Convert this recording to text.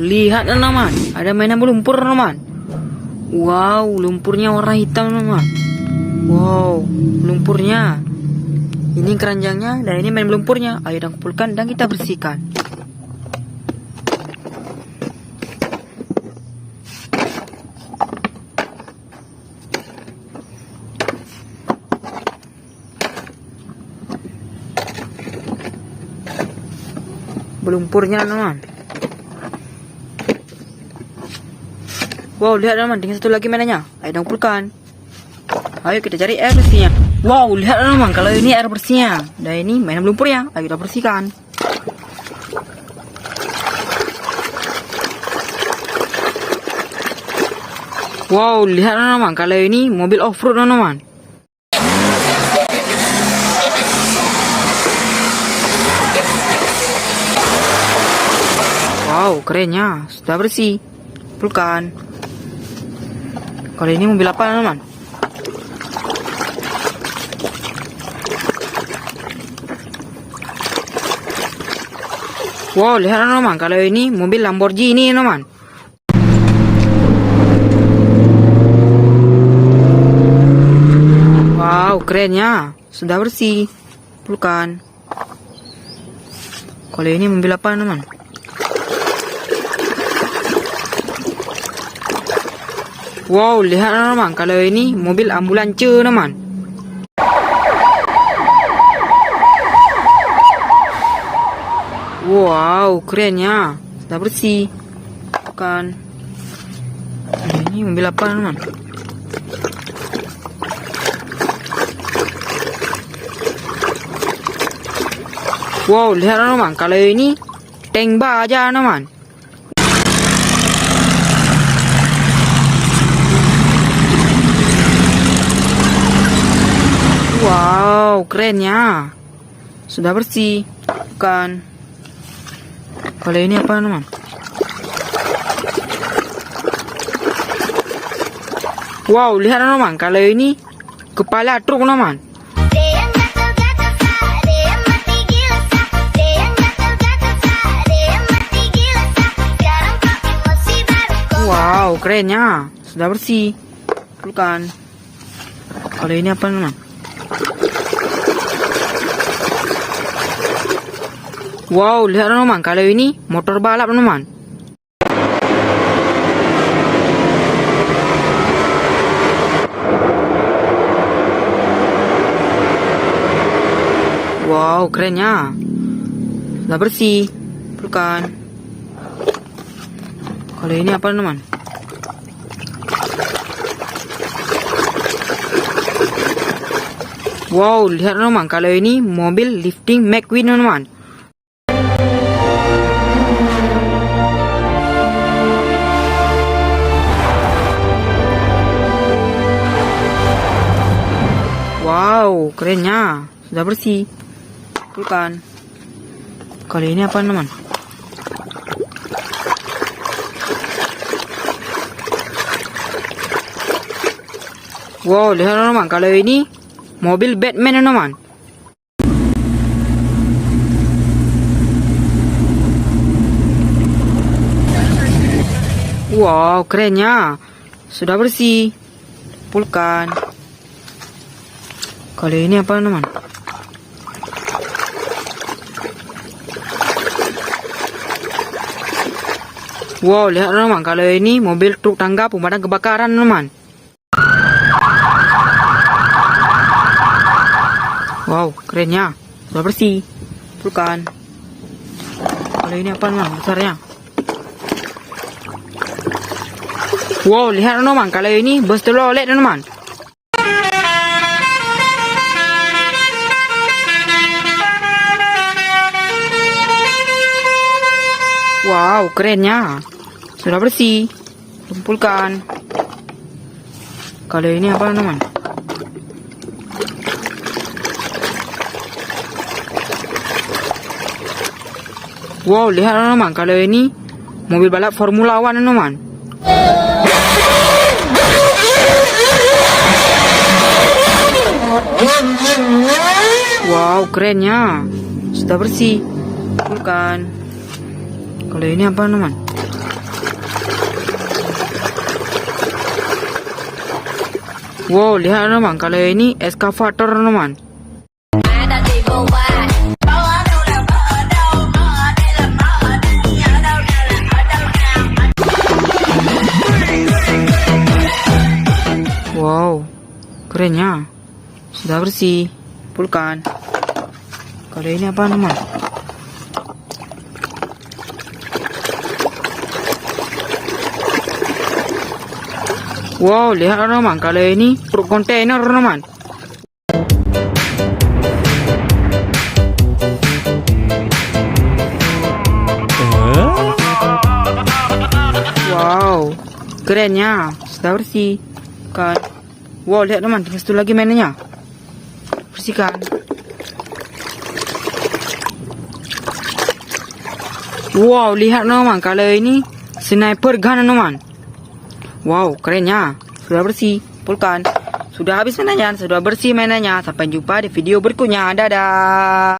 lihat teman-teman, ada mainan berlumpur teman-teman. Wow, lumpurnya warna hitam teman-teman. Wow, lumpurnya. Ini keranjangnya dan ini main lumpurnya. Ayo kita kumpulkan dan kita bersihkan. Berlumpurnya teman. Wow, lihat teman, tinggal satu lagi mainannya. Ayo kita kumpulkan. Ayo kita cari air bersihnya. Wow, lihat teman, kalau ini air bersihnya. Dan ini mainan lumpurnya. Ayo kita bersihkan. Wow, lihat teman, kalau ini mobil off-road teman. Wow, kerennya. Sudah bersih. Kumpulkan. Kalau ini mobil apa teman? Wow, lihat teman, kalau ini mobil Lamborghini teman. Wow, kerennya. Sudah bersih. Kumpulkan. Kalau ini mobil apa teman? Wow, lihat teman, kalau ini mobil ambulans teman. Wow, kerennya. Sudah bersih. Bukan. Ini mobil apa teman? Wow, lihat teman, kalau ini tank baja teman. Wow, kerennya. Sudah bersih. Bukan. Kalau ini apa teman? Wow, lihat teman, kalau ini kepala truk teman. Wow, kerennya. Sudah bersih. Bukan. Kalau ini apa teman? Wow, lihat teman, kalau ini motor balap teman. Wow, kerennya. Sudah bersih. Bukan. Kalau ini apa teman? Wow, lihat teman, kalau ini mobil lifting McQueen teman. Wow, kerennya. Sudah bersih. Bukan. Kalau ini apa teman? Wow, lihat teman, kalau ini mobil Batman teman. Wow, kerennya. Sudah bersih. Kumpulkan. Kalau ini apa teman? Wow, lihat teman, kalau ini mobil truk tangga pemadam kebakaran teman. Wow, kerennya. Sudah bersih. Bukan. Kalau ini apa teman? Besarnya. Wow, lihat teman, kalau ini bus telolet teman. Wow, kerennya. Sudah bersih. Kumpulkan. Kalau ini apa teman? Wow, lihat teman, kalau ini mobil balap Formula 1 teman. Wow, kerennya. Sudah bersih. Bukan. Kalau ini apa teman? Wow, lihat teman-teman. Kalau ini eskavator teman-teman. Wow, kerennya. Sudah bersih. Pulkan. Kalau ini apa teman? Wow, lihat teman. Kalau ini truk kontainer teman. Wow, kerennya. Sudah bersih. Kan. Wow, lihat teman. Tinggal satu lagi mainannya. Bersihkan. Wow, lihat teman. Kalau ini sniper gun teman. Wow, kerennya. Sudah bersih. Pulkan. Sudah habis mainannya. Sudah bersih mainannya. Sampai jumpa di video berikutnya. Dadah.